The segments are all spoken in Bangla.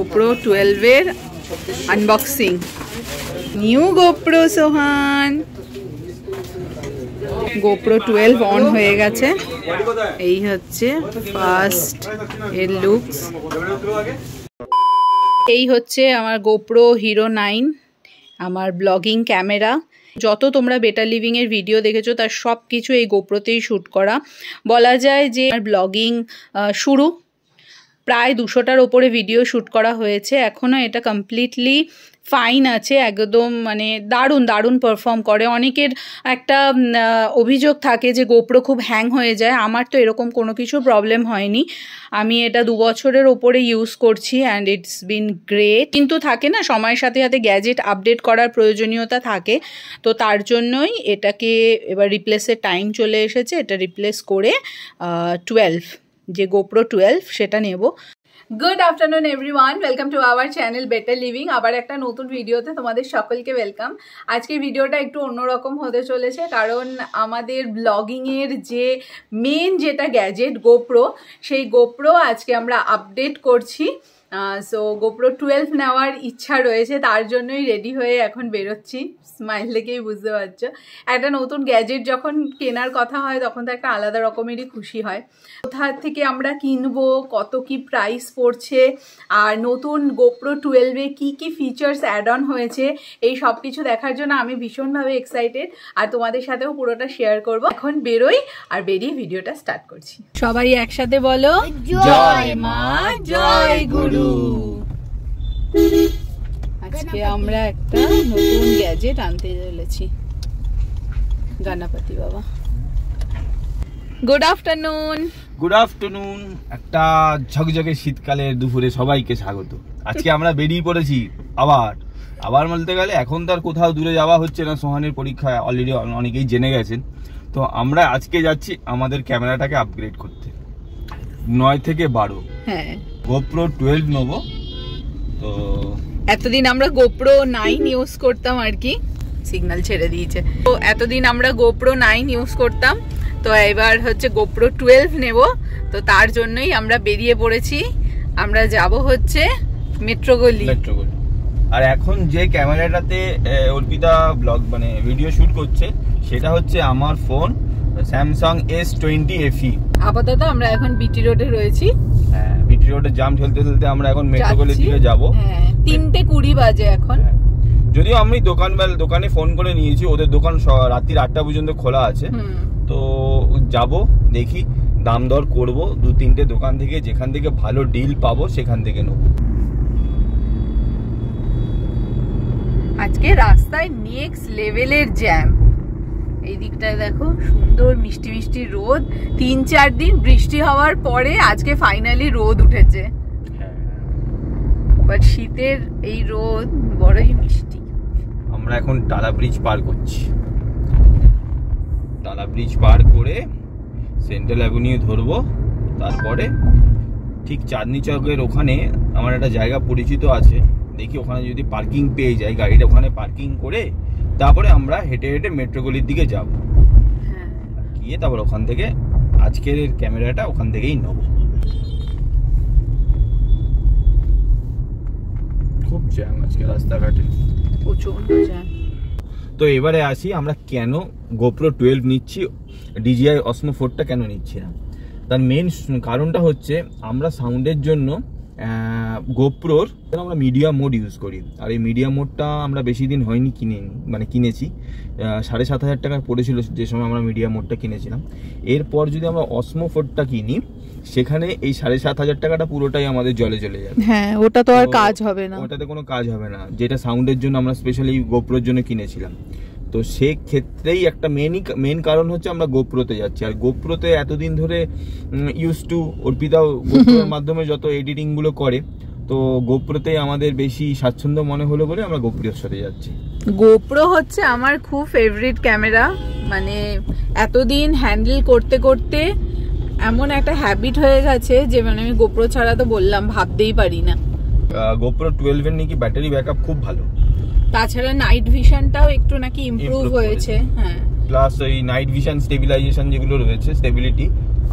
GoPro 12 এর unboxing. New GoPro Sohan. GoPro 12 on হয়ে গেছে। এই হচ্ছে ফার্স্ট এর লুকস। এই হচ্ছে আমার GoPro Hero 9, আমার ব্লগিং ক্যামেরা। যত তোমরা বেটার লিভিং এর ভিডিও দেখেছো তার সব কিছু এই GoProতেই শ্যুট করা। বলা যায় যে আমার ব্লগিং শুরু প্রায় 200টার ওপরে ভিডিও শ্যুট করা হয়েছে। এখনও এটা কমপ্লিটলি ফাইন আছে, একদম মানে দারুণ পারফর্ম করে। অনেকের একটা অভিযোগ থাকে যে GoPro খুব হ্যাং হয়ে যায়। আমার তো এরকম কোনো কিছু প্রবলেম হয়নি। আমি এটা 2 বছরের ওপরে ইউজ করছি অ্যান্ড ইটস বিন গ্রেট। কিন্তু থাকে না, সময়ের সাথে সাথে গ্যাজেট আপডেট করার প্রয়োজনীয়তা থাকে, তো তার জন্যই এটাকে এবার রিপ্লেসের টাইম চলে এসেছে। এটা রিপ্লেস করে 12 যে GoPro 12 সেটা নেব। Good afternoon everyone, welcome to our channel better living. আবার একটা নতুন ভিডিওতে তোমাদের সকলকে ওয়েলকাম। আজকের ভিডিওটা একটু অন্যরকম হতে চলেছে, কারণ আমাদের ব্লগিংয়ের যে মেন যেটা গ্যাজেট GoPro, সেই GoPro আজকে আমরা আপডেট করছি। সো GoPro 12 নেওয়ার ইচ্ছা রয়েছে, তার জন্যই রেডি হয়ে এখন বেরোচ্ছি। স্মাইল দেখেই বুঝতে পারছো, একটা নতুন গ্যাজেট যখন কেনার কথা হয় তখন তো একটা আলাদা রকমেরই খুশি হয়। কোথা থেকে আমরা কিনবো, কত কি প্রাইস পড়ছে, আর নতুন GoPro 12-এ কি কি ফিচার্স অ্যাড অন হয়েছে, এই সব কিছু দেখার জন্য আমি ভীষণভাবে এক্সাইটেড, আর তোমাদের সাথেও পুরোটা শেয়ার করব। এখন বেরোই, আর বেরিয়ে ভিডিওটা স্টার্ট করছি। সবাই একসাথে বলো, জয় মা জয় গুরু। আজকে আমরা একটা নতুন গ্যাজেট আনতে চলেছি। গণপতি বাবা, গুড আফটারনুন। Good afternoon. একটা ঝকঝকে শীতকালের দুপুরে সবাইকে স্বাগত। আজকে আমরা বেরিয়ে পড়েছি আবার বলতে গেলে এখন তার কোথাও দূরে যাওয়া হচ্ছে না। সোহানের পরীক্ষা অলরেডি অনেকেই জেনে গেছেন। তো আমরা আজকে যাচ্ছি আমাদের ক্যামেরাটাকে আপগ্রেড করতে। 9 থেকে 12 হ্যাঁ GoPro 12 নেবো। তো এতদিন আমরা GoPro 9 ইউজ করতাম আর কি, সিগন্যাল ছেড়ে দিয়েছে। তো এতদিন আমরা GoPro 9 ইউজ করতাম, তো এবার হচ্ছে GoPro 12 নেব। তো তার জন্যই আমরা বেরিয়ে পড়েছি। আমরা যাব হচ্ছে মেট্রোগলি। আর এখন যে ক্যামেরাটাতে অর্পিতা ব্লগ মানে ভিডিও শুট করছে সেটা হচ্ছে আমার ফোন স্যামসাং S20 FE। আপাতত আমরা এখন বিটি রোডে রয়েছি। হ্যাঁ, বিটি রোডে জাম ঠেলতে আমরা এখন মেট্রোগলির দিকে যাব। 3:20 বাজে এখন। যদিও আমি দোকানে ফোন করে নিয়েছি, ওদের দোকান রাত্রি 8টা পর্যন্ত খোলা আছে। তো যাব, দেখি দাম দর করব 2-3টে দোকান থেকে, যেখান থেকে ভালো ডিল পাবো সেখান থেকে নেব। আজকে রাস্তায় নেক্সট লেভেলের জ্যাম। এই দিকটায় দেখো, সুন্দর মিষ্টি মিষ্টি রোদ। 3-4 দিন বৃষ্টি হওয়ার পরে আজকে ফাইনালি রোদ উঠেছে। বাট শীতের এই রোদ বড়ই মিষ্টি। আমরা এখন টালা ব্রিজ পার করছি। টালা ব্রিজ পার করে সেন্ট্রাল অ্যাভিনিউ ধরবো। তারপরে ঠিক চাঁদনি চকের ওখানে আমার একটা জায়গা পরিচিত আছে, দেখি ওখানে যদি পার্কিং পেয়ে যাই, গাড়িটা ওখানে পার্কিং করে তারপরে আমরা হেঁটে হেঁটে মেট্রোগলির দিকে যাব। গিয়ে তারপর ওখান থেকে আজকের ক্যামেরাটা ওখান থেকেই নেব। খুব জ্যাম আজকে রাস্তাঘাটে, প্রচন্ড জ্যাম। তো এবারে আসি আমরা কেন GoPro 12 নিচ্ছি, DJI Osmo 4টা কেন নিচ্ছি না। তার মেন কারণটা হচ্ছে আমরা সাউন্ডের জন্য GoProর আমরা মিডিয়া মোড ইউজ করি। আর এই মিডিয়া মোডটা আমরা বেশি দিন হয়নি কিনেছি। 7,500 টাকা পড়েছিল যে সময় আমরা মিডিয়া মোডটা কিনেছিলাম। এরপর যদি আমরা Osmo 4টা কিনি, সেখানে এই 7,500 টাকাটা পুরোটাই আমাদের জলে চলে যাবে। হ্যাঁ, ওটা তো আর কাজ হবে না, ওটাতে কোনো কাজ হবে না, যেটা সাউন্ডের জন্য আমরা স্পেশালি GoProর জন্য কিনেছিলাম। তো সেক্ষেত্রেই একটা মেন কারণ হচ্ছে আমরা GoProতে যাচ্ছি। আর GoProতে এতদিন ধরে অর্পিতাও GoProর মাধ্যমে যত এডিটিং গুলো করে, তো GoProতে আমাদের বেশি স্বাচ্ছন্দ্য মনে হলো বলে আমরা GoProর সাথে যাচ্ছি। GoPro হচ্ছে আমার খুব ফেভারিট ক্যামেরা। মানে এতদিন হ্যান্ডেল করতে করতে এমন একটা হ্যাবিট হয়ে গেছে যে মানে আমি GoPro ছাড়া তো বললাম ভাবতেই পারি না। GoPro 12 এর নাকি ব্যাটারি ব্যাকআপ খুব ভালো। তাছাড়া নাইট ভিশনটাও একটু নাকি ইমপ্রুভ হয়েছে। হ্যাঁ, প্লাস ওই নাইট ভিশন স্টেবিলাইজেশন যেগুলো রয়েছে, স্টেবিলিটি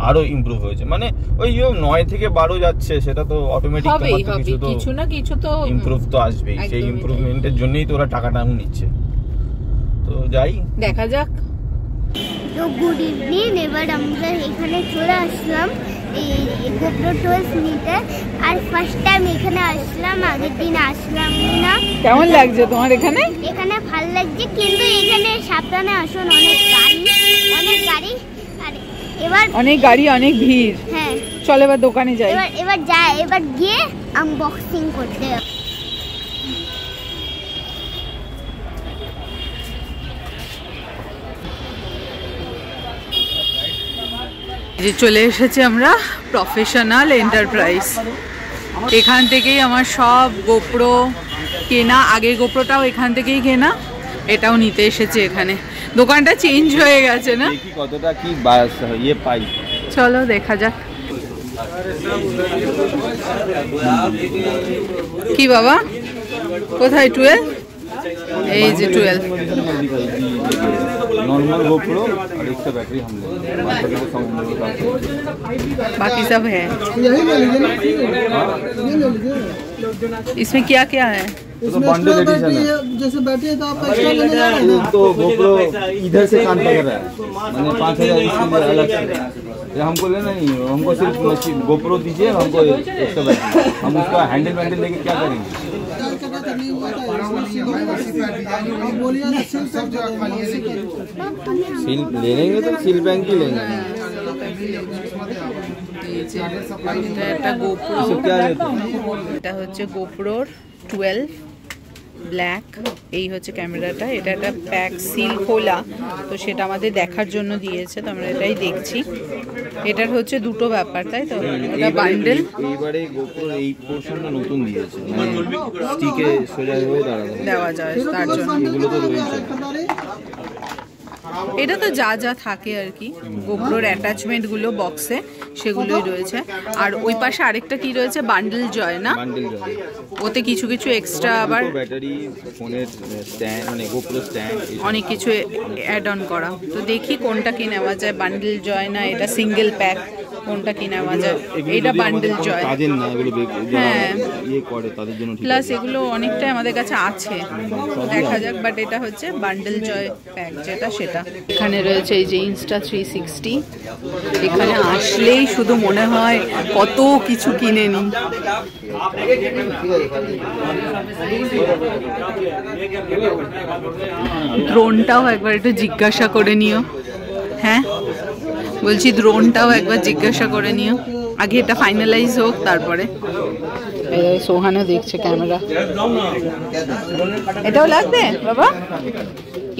আরো ইমপ্রুভ হয়েছে, মানে ওই 9 থেকে 12 যাচ্ছে, সেটা তো অটোমেটিক কিছু না কিছু তো ইমপ্রুভ তো আসবেই, সেই ইমপ্রুভমেন্টের জন্যই তো ওরা টাকাটা নিচ্ছে। তো যাই দেখা যাক। তো গুড ইভিনিং, এবার আমরা এখানে চলে আসলাম এই গোপ্রো 12 নিতে। আর ফার্স্ট টাইম এখানে আসলাম, আগের দিন আসলাম না। কেমন লাগছে তোমার এখানে? এখানে ভালো লাগছে, কিন্তু এখানে সাবধানে আসুন, অনেক গাড়ি আর এবার অনেক গাড়ি, অনেক ভিড়। হ্যাঁ চলো এবার দোকানে যাই। এবার গিয়ে আনবক্সিং করতে হবে। যে চলে এসেছি আমরা প্রফেশনাল এন্টারপ্রাইজ। এখান থেকেই আমার সব গোপ্রো কেনা, আগের গোপ্রোটাও এখান থেকেই কেনা, এটাও নিতে এসেছে এখানে। দোকানটা চেঞ্জ হয়ে গেছে না, কতটা কি ইয়ে পাই, চলো দেখা যাক। কি বাবা কোথায় 12? এই যে 12 नॉर्मल GoPro और इसका बैटरी हम ले, बाकी सब है। इसमें क्या क्या है? तो बंडल एडिशन है, जैसे बैटरी है तो आप एक्स्ट्रा लेने जा रहे हैं। तो GoPro इधर से कान पकड़ रहा है, मैंने 5000 इसके लिए अलग से, ये हमको लेना नहीं, हमको सिर्फ GoPro दीजिए, हमको एक्स्ट्रा बैटरी, हम उसका हैंडल वैंडल लेके क्या करेंगे? सील ले लेंगे तो सील बैंक ही लेंगे। এটা গোপ্রো, এটা হচ্ছে গোপ্রোর 12 ব্ল্যাক। এই হচ্ছে ক্যামেরাটা, এটা একটা প্যাক সিল খোলা, তো সেটা আমাদের দেখার জন্য দিয়েছে, তো আমরা এটাই দেখছি। এটার হচ্ছে দুটো ব্যাপার, তাই তো? এটা বান্ডেল, এইবারে গোপ্রোর এই পোরশনটা নতুন দিয়েছে, মানে স্টিকে সোজা হয়ে দেওয়া যায়, তার জন্য এগুলো তো রয়েছে। এটা তো যা যা থাকে আর কি, গোপ্রোর অ্যাটাচমেন্ট গুলো বক্সে সেগুলোই রয়েছে। আর ওই পাশে আরেকটা কি রয়েছে, বান্ডেল জয় না, বান্ডেল জয়, ওতে কিছু কিছু এক্সট্রা আবার ব্যাটারি, ফোনের স্ট্যান্ড, মানে গোপ্রো স্ট্যান্ড, অনেক কিছু অ্যাড অন করা। তো দেখি কোনটা কি নেওয়া যায়, বান্ডেল জয় না এটা সিঙ্গেল প্যাক, কোনটা কি নেওয়া যায়? এটা বান্ডেল জয়, কাজের না এগুলো, হ্যাঁ ইয়ে করে তাদের জন্য ঠিক, প্লাস এগুলো অনেকটাই আমাদের কাছে আছে, দেখা যাক। বাট এটা হচ্ছে বান্ডেল জয় প্যাক যেটা, সেটা। এখানে রয়েছে এই যে ইনস্টা 360, এখানে আসলেই শুধু মনে হয় কত কিছু কিনে নিই। ড্রোনটাও একবার একটু জিজ্ঞাসা করে নিও। হ্যাঁ বলছি ড্রোনটাও একবার জিজ্ঞাসা করে নিও, আগে এটা ফাইনালাইজ হোক তারপরে। সোহানও দেখছে ক্যামেরা, এটাও লাগবে বাবা,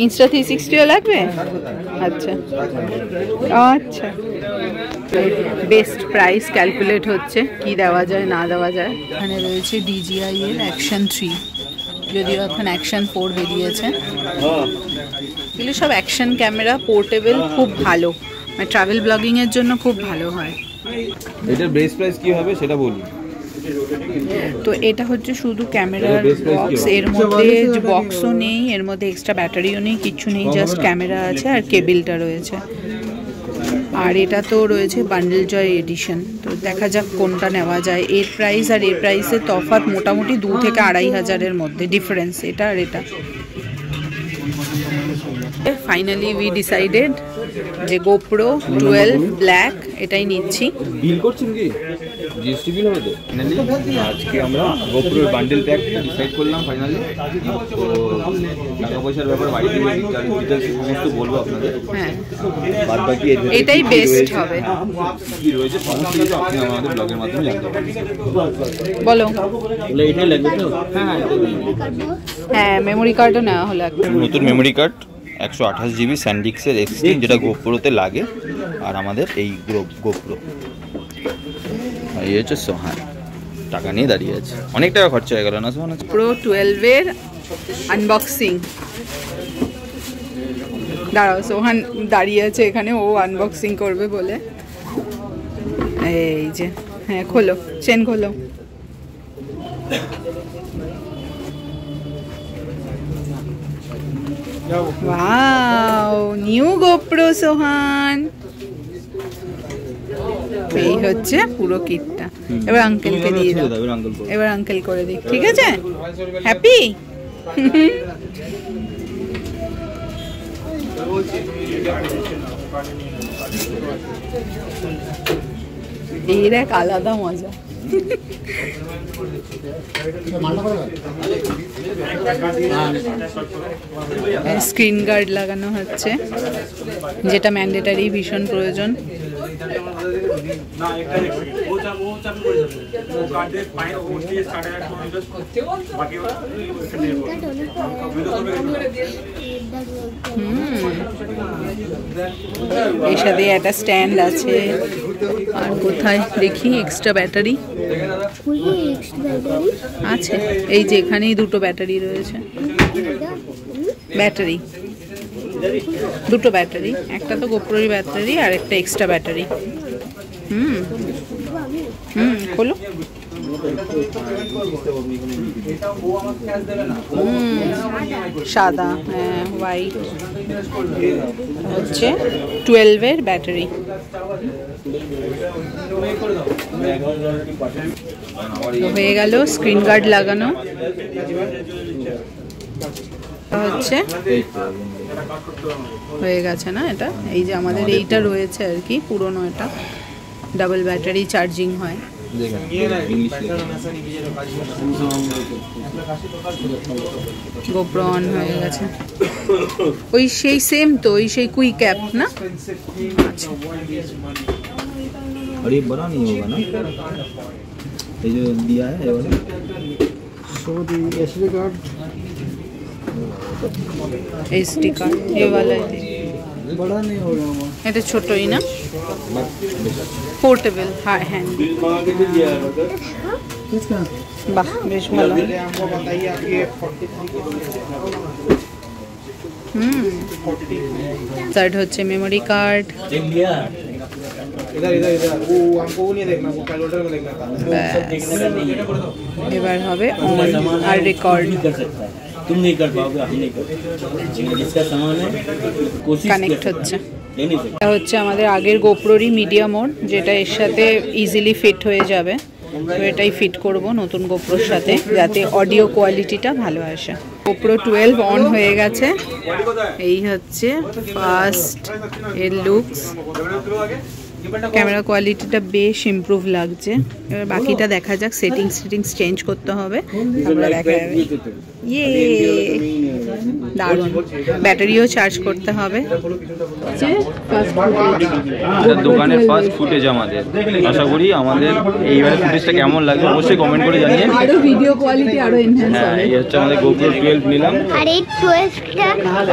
ইনস্টা 360ও লাগবে। আচ্ছা আচ্ছা, বেস্ট প্রাইস ক্যালকুলেট হচ্ছে, কি দেওয়া যায় না দেওয়া যায়। এখানে রয়েছে DJI এর অ্যাকশন 3, যদিও এখন অ্যাকশন 4 বেরিয়েছে। এগুলো সব অ্যাকশন ক্যামেরা, পোর্টেবল, খুব ভালো, মানে ট্রাভেল ব্লগিং এর জন্য খুব ভালো হয়। এটার বেস প্রাইস কি হবে সেটা বলুন। তো এটা হচ্ছে শুধু ক্যামেরার বক্স, এর মধ্যে বক্সও নেই, এর মধ্যে এক্সট্রা ব্যাটারিও নেই, কিছু নেই, জাস্ট ক্যামেরা আছে আর কেবিলটা রয়েছে। আর এটা তো রয়েছে বান্ডেল জয় এডিশন, তো দেখা যাক কোনটা নেওয়া যায়। এর প্রাইস আর এর প্রাইসের তফাৎ মোটামুটি 2 থেকে 2500-এর মধ্যে ডিফারেন্স, এটা আর এটা। ফাইনালি উই ডিসাইডেড যে গোপ্রো 12 ব্ল্যাক এটাই নিচ্ছি। বিল করছেন কি? জিএসটি বিল হবে তো? ফাইনালি আজকে আমরা গোপ্রোর বান্ডেল প্যাকটা ডিসাইড করলাম ফাইনালি। তো টাকা পয়সার ব্যাপারে বাড়িতে ডিটেইলস সমস্ত বলবো আপনাদের। হ্যাঁ, বাদ বাকি এটাই বেস্ট হবে। কি রয়েছে সমস্ত কিছু আপনি আমাদের ব্লগের মাধ্যমে জানতে পারবেন। বলো, এটাই লাগবে তো? হ্যাঁ হ্যাঁ, মেমোরি কার্ডও নেওয়া হলো একটা। নতুন মেমোরি কার্ড 128 GB স্যান্ডিক্সের এক্সট্রিম, যেটা গোপ্রোতে লাগে, আর আমাদের এই গোপ্রো। আর এই হচ্ছে সোহান, টাকা নিয়ে দাঁড়িয়ে আছে, অনেক টাকা খরচা হয়ে গেল না সোহান? প্রো 12 এর আনবক্সিং। দাঁড়াও, সোহান দাঁড়িয়ে আছে এখানে, ও আনবক্সিং করবে বলে। এই যে, হ্যাঁ খোলো, চেন খোলো। Wow, new GoPro, Sohan. হচ্ছে পুরো কিটটা। এবার আঙ্কেলকে দিয়ে দাও, এবার আঙ্কেল করে দিক, ঠিক আছে? হ্যাপি? এর এক আলাদা মজা। স্ক্রিন গার্ড লাগানো হচ্ছে, যেটা ম্যান্ডেটারি, ভীষণ প্রয়োজন। এর সাথে একটা স্ট্যান্ড আছে। আর কোথায় দেখি এক্সট্রা ব্যাটারি আছে, এই যে এখানেই দুটো ব্যাটারি রয়েছে। ব্যাটারি দুটো ব্যাটারি, একটা তো গোপ্রোর ব্যাটারি আর একটা এক্সট্রা ব্যাটারি। খোলো। সাদা, হ্যাঁ হোয়াইট, হচ্ছে 12-এর ব্যাটারি। হয়ে গেল স্ক্রিন গার্ড লাগানো হচ্ছে, হয়ে গেছে না এটা? এই যে আমাদের এইটা রয়েছে আর কি পুরনো, এটা ডাবল ব্যাটারি চার্জিং হয়। গোপ্রো অন হয়ে গেছে। ওই সেই সেম তো, ওই সেই কুইক অ্যাপ না? আচ্ছা, और ये बड़ा नहीं होगा ना, ये जो दिया है ये वाला। So the SD card, SD card ये वाला है, बड़ा नहीं होगा वो। এটা ছোটই না, পোর্টেবল, হ্যাঁ হ্যাঁ। किसका? বাহ, বেশ ভালো। हमको बताइए आप ये 43 থার্ড হচ্ছে মেমোরি কার্ড। इधर इधर इधर वो हमको वो नहीं देखना, वो कैलकुलेटर में देखना था। এবার হবে অন আর রেকর্ড। तुम नहीं कर पाओगे, हम नहीं कर पाओगे, जिसका सामान है कोशिश কানেক্ট হচ্ছে। ले नहीं सकते। এটা হচ্ছে আমাদের আগের গোপ্রোরই মিডিয়া মোড, যেটা এর সাথে ইজিলি ফিট হয়ে যাবে। তো এটাই ফিট করব নতুন গোপ্রোর সাথে, যাতে অডিও কোয়ালিটিটা ভালো আসে। গোপ্রো 12 অন হয়ে গেছে। এই হচ্ছে ফার্স্ট এর লুকস। ক্যামেরা কোয়ালিটিটা বেশ ইমপ্রুভ লাগছে। এবার বাকিটা দেখা যাক, সেটিংস চেঞ্জ করতে হবে, তারপরে দেখা যাবে। ইয়ে দারুণ। ব্যাটারিও চার্জ করতে হবে। দোকানের ফার্স্ট ফুটেজ আমাদের, আশা করি আমাদের এইবারে ফুটেজটা কেমন লাগবে অবশ্যই কমেন্ট করে জানিয়ে। আরো ভিডিও কোয়ালিটি আরো এনহ্যান্স হ্যাঁ, হবে। এই হচ্ছে আমাদের গোপ্রো 12 নিলাম। আর এই 12টা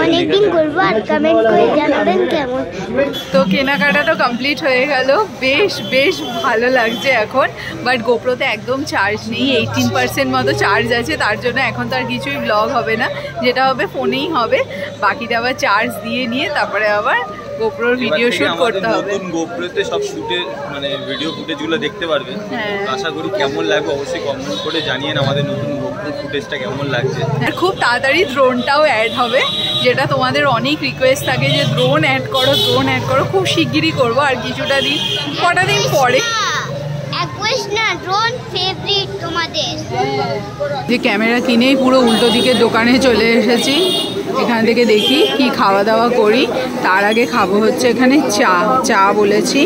অনেকদিন করবো, আর কমেন্ট করে জানাবেন কেমন। তো কেনাকাটা তো কমপ্লিট হয়ে গেল। বেশ ভালো লাগছে এখন, বাট গোপ্রোতে একদম চার্জ নেই, 18% মতো চার্জ আছে। তার জন্য এখন তো আর কিছুই ব্লগ হবে না, যেটা হবে ফোনেই হবে। বাকিটা আবার চার্জ দিয়ে নিয়ে তারপরে আবার গোপ্রোর ভিডিও শুট করতে হবে। নতুন গোপ্রোতে সব শুটের মানে ভিডিও ফুটেজগুলো দেখতে পারবেন। আশা করি কেমন লাগবে অবশ্যই কমেন্ট করে জানিয়েন আমাদের নতুন গোপ্রো ফুটেজটা কেমন লাগছে। আর খুব তাড়াতাড়ি ড্রোনটাও অ্যাড হবে, যেটা তোমাদের অনেক রিকোয়েস্ট থাকে যে ড্রোন অ্যাড করো, ড্রোন অ্যাড করো। খুব শিগগিরই করবো, আর কিছুটা দিন, কটা দিন পরে। ড্রোন ফেভারিট তোমাদের। যে ক্যামেরা কিনেই পুরো উল্টো দিকের দোকানে চলে এসেছি। এখান থেকে দেখি কি খাওয়া দাওয়া করি। তার আগে খাবো হচ্ছে এখানে চা বলেছি,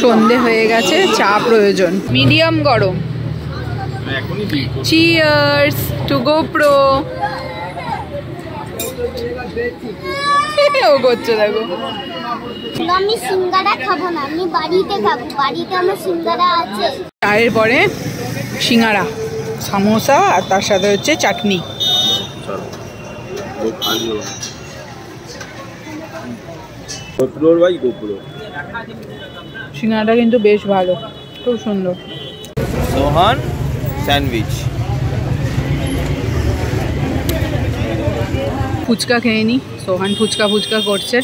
সন্ধে হয়ে গেছে, চা প্রয়োজন। মিডিয়াম গরম। Cheers to GoPro. ও করছে দেখো। আমি সিঙ্গারা খাবো না, আমি বাড়িতে খাবো, বাড়িতে আমার সিঙ্গারা আছে। চায়ের পরে সিঙ্গারা, সামোসা, আর তার সাথে হচ্ছে চাটনি। গোপ্রোর ভাই গোপ্রো সিঙ্গারাটা কিন্তু বেশ ভালো, খুব সুন্দর। সোহান স্যান্ডউইচ। ফুচকা খেয়ে নি, সোহান ফুচকা করছে।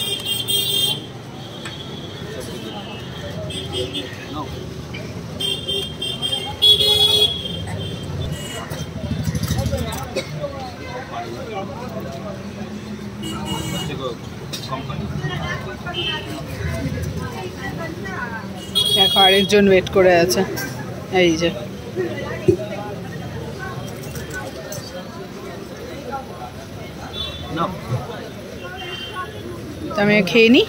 দেখো আরেকজন ওয়েট করে আছে, এই যে আমি খেয়ে নি।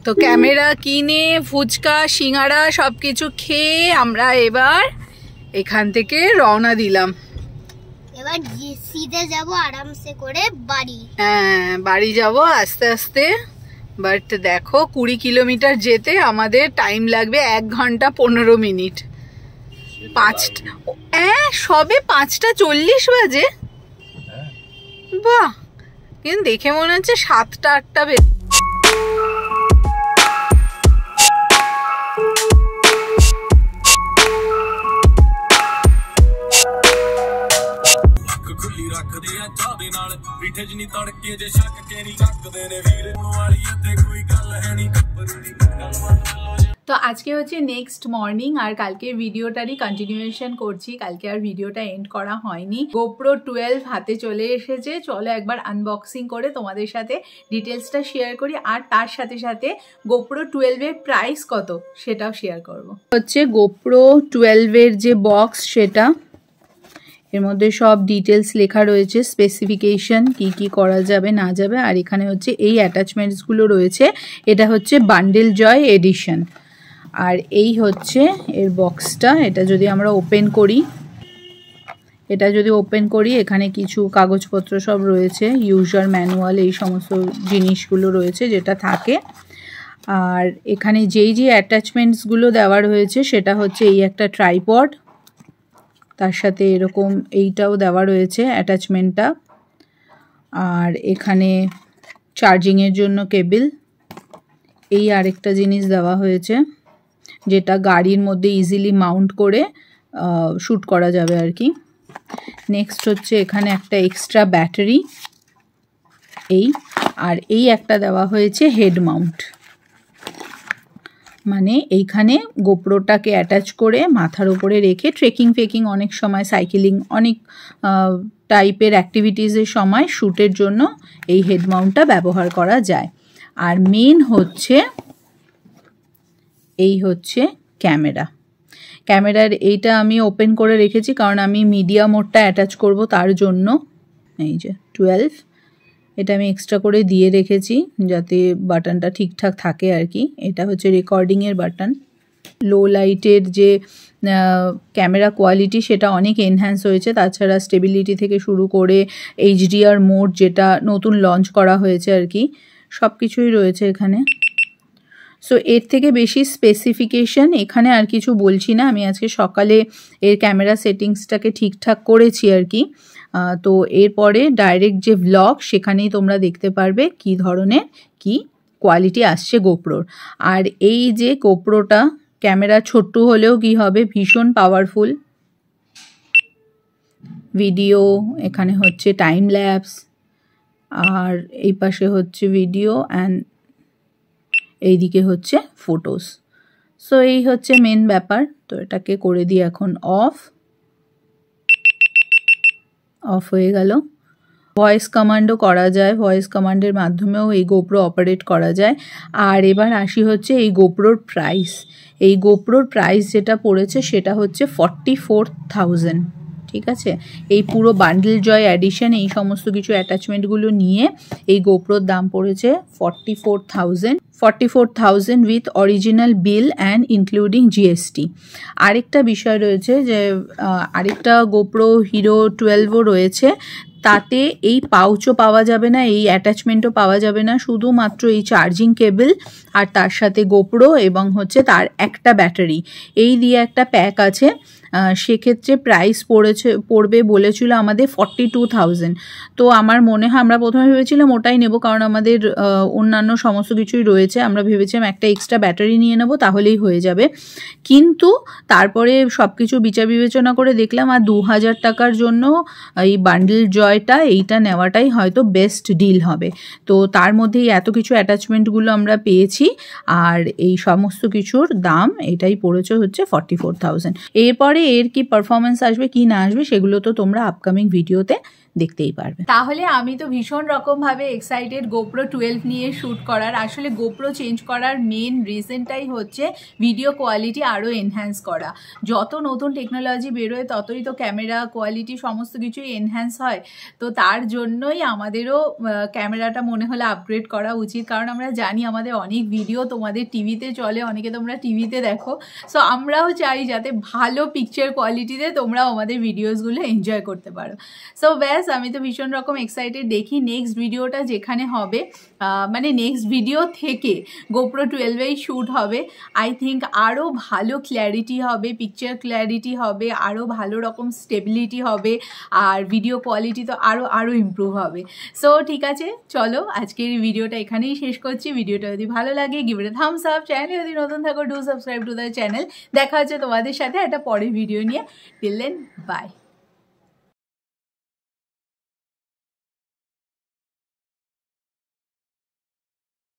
তো ক্যামেরা কিনে ফুচকা সিঙ্গারা সবকিছু খেয়ে আমরা এবার এখান থেকে রওনা দিলাম। এবার সিধে যাব আরামসে করে বাড়ি। হ্যাঁ, বাড়ি যাব আস্তে আস্তে। বাট দেখো 20 কিলোমিটার যেতে আমাদের টাইম লাগবে 1 ঘন্টা 15 মিনিট। 5টা, সবে 5:40 বাজে। বাহ, কিন্তু দেখে মনে হচ্ছে 7টা 8টা বেজে। তো আজকে হচ্ছে নেক্সট মর্নিং, আর কালকে ভিডিওটারই কন্টিনিউয়েশন করছি। কালকে আর ভিডিওটা এন্ড করা হয়নি। GoPro 12 হাতে চলে এসেছে। চলো একবার আনবক্সিং করে তোমাদের সাথে ডিটেলসটা শেয়ার করি, আর তার সাথে সাথে GoPro 12 এর প্রাইস কত সেটাও শেয়ার করব। হচ্ছে GoPro 12 এর যে বক্স, সেটা এর মধ্যে সব ডিটেলস লেখা রয়েছে, স্পেসিফিকেশন কি কি করা যাবে না যাবে, আর এখানে হচ্ছে এই অ্যাটাচমেন্টসগুলো রয়েছে। এটা হচ্ছে বান্ডেল জয় এডিশন। আর এই হচ্ছে এর বক্সটা। এটা যদি আমরা ওপেন করি, এখানে কিছু কাগজপত্র সব রয়েছে, ইউজার ম্যানুয়াল, এই সমস্ত জিনিসগুলো রয়েছে যেটা থাকে। আর এখানে যেই যে অ্যাটাচমেন্টসগুলো দেওয়া রয়েছে সেটা হচ্ছে এই একটা ট্রাইপড, তার সাথে এরকম এইটাও দেওয়া রয়েছে অ্যাটাচমেন্টটা। আর এখানে চার্জিংয়ের জন্য কেবল, এই আরেকটা জিনিস দেওয়া হয়েছে যেটা গাড়ির মধ্যে ইজিলি মাউন্ট করে শ্যুট করা যাবে আর কি। নেক্সট হচ্ছে এখানে একটা এক্সট্রা ব্যাটারি, আর এই একটা দেওয়া হয়েছে হেড মাউন্ট, মানে এইখানে গোপ্রোটাকে অ্যাটাচ করে মাথার উপরে রেখে ট্রেকিং অনেক সময়, সাইকেলিং, অনেক টাইপের অ্যাক্টিভিটিসের সময় শ্যুটের জন্য এই হেড মাউন্টটা ব্যবহার করা যায়। আর মেন হচ্ছে এই হচ্ছে ক্যামেরার এইটা আমি ওপেন করে রেখেছি কারণ আমি মিডিয়া মোডটা অ্যাটাচ করব তার জন্য। এই যে 12, এটা আমি এক্সট্রা করে দিয়ে রেখেছি যাতে বাটনটা ঠিকঠাক থাকে আর কি। এটা হচ্ছে রেকর্ডিংয়ের বাটন। লো লাইটের যে ক্যামেরা কোয়ালিটি সেটা অনেক এনহ্যান্স হয়েছে, তাছাড়া স্টেবিলিটি থেকে শুরু করে HDR মোড যেটা নতুন লঞ্চ করা হয়েছে আর কি, সব কিছুই রয়েছে এখানে। সো এর থেকে বেশি স্পেসিফিকেশন এখানে আর কিছু বলছি না, আমি আজকে সকালে এর ক্যামেরা সেটিংসটাকে ঠিকঠাক করেছি আর কি। তো এরপরে ডাইরেক্ট যে ভ্লগ সেখানেই তোমরা দেখতে পারবে কি ধরনের কি কোয়ালিটি আসছে গোপ্রোর। আর এই যে গোপ্রোটা ক্যামেরা ছোট্ট হলেও কি হবে, ভীষণ পাওয়ারফুল ভিডিও, এখানে হচ্ছে টাইম ল্যাপস, আর এই পাশে হচ্ছে ভিডিও অ্যান্ড এইদিকে হচ্ছে ফটোস। সো এই হচ্ছে মেন ব্যাপার। তো এটাকে করে দিই এখন অফ হয়ে গেল। ভয়েস কমান্ডও করা যায়, ভয়েস কমান্ডের মাধ্যমেও এই গোপ্রো অপারেট করা যায়। আর এবার আসি হচ্ছে এই গোপ্রোর প্রাইস। এই গোপ্রোর প্রাইস যেটা পড়েছে সেটা হচ্ছে 44,000, ঠিক আছে। এই পুরো বান্ডেল জয় এডিশন এই সমস্ত কিছু অ্যাটাচমেন্টগুলো নিয়ে এই গোপ্রোর দাম পড়েছে 44,000 with original Bill and including GST। আরেকটা বিষয় রয়েছে যে আরেকটা গোপ্রো হিরো 12ও রয়েছে, তাতে এই পাউচও পাওয়া যাবে না, এই অ্যাটাচমেন্টও পাওয়া যাবে না, শুধুমাত্র এই চার্জিং কেবল আর তার সাথে গোপ্রো এবং হচ্ছে তার একটা ব্যাটারি, এই দিয়ে একটা প্যাক আছে। সেক্ষেত্রে প্রাইস পড়বে বলেছিল আমাদের 42,000। তো আমার মনে হয় আমরা প্রথমে ভেবেছিলাম ওটাই নেব কারণ আমাদের অন্যান্য সমস্ত কিছুই রয়েছে, আমরা ভেবেছিলাম একটা এক্সট্রা ব্যাটারি নিয়ে নেব তাহলেই হয়ে যাবে। কিন্তু তারপরে সব কিছু বিচার বিবেচনা করে দেখলাম আর 2,000 টাকার জন্য এই বান্ডেল জয়টা এইটা নেওয়াটাই হয়তো বেস্ট ডিল হবে। তো তার মধ্যেই এত কিছু অ্যাটাচমেন্টগুলো আমরা পেয়েছি আর এই সমস্ত কিছুর দাম এটাই পড়েছে হচ্ছে 44,000। এরপরে এর কি পারফরমেন্স আসবে কি না আসবে সেগুলো তো তোমরা আপকামিং ভিডিওতে দেখতেই পারবে। তাহলে আমি তো ভীষণ রকমভাবে এক্সাইটেড গোপ্রো 12 নিয়ে শ্যুট করার। আসলে গোপ্রো চেঞ্জ করার মেন রিজনটাই হচ্ছে ভিডিও কোয়ালিটি আরও এনহ্যান্স করা। যত নতুন টেকনোলজি বেরোয় ততই তো ক্যামেরা কোয়ালিটি সমস্ত কিছুই এনহ্যান্স হয়। তো তার জন্যই আমাদেরও ক্যামেরাটা মনে হলে আপগ্রেড করা উচিত, কারণ আমরা জানি আমাদের অনেক ভিডিও তোমাদের টিভিতে চলে, অনেকে তোমরা টিভিতে দেখো। সো আমরাও চাই যাতে ভালো পিকচার কোয়ালিটিতে তোমরাও আমাদের ভিডিওসগুলো এনজয় করতে পারো। সো ব্যাস, আমি তো ভীষণ রকম এক্সাইটেড। দেখি নেক্সট ভিডিওটা যেখানে হবে, মানে নেক্সট ভিডিও থেকে গোপ্রো 12এই শ্যুট হবে। আই থিঙ্ক আরও ভালো ক্ল্যারিটি হবে, পিকচার ক্ল্যারিটি হবে, আরও ভালো রকম স্টেবিলিটি হবে, আর ভিডিও কোয়ালিটি তো আরও ইমপ্রুভ হবে। সো ঠিক আছে, চলো আজকের এই ভিডিওটা এখানেই শেষ করছি। ভিডিওটা যদি ভালো লাগে give it a thumbs up. চ্যানেলে যদি নতুন থাকো do subscribe to the channel. দেখা হচ্ছে তোমাদের সাথে একটা পরের ভিডিও নিয়ে। Till then by.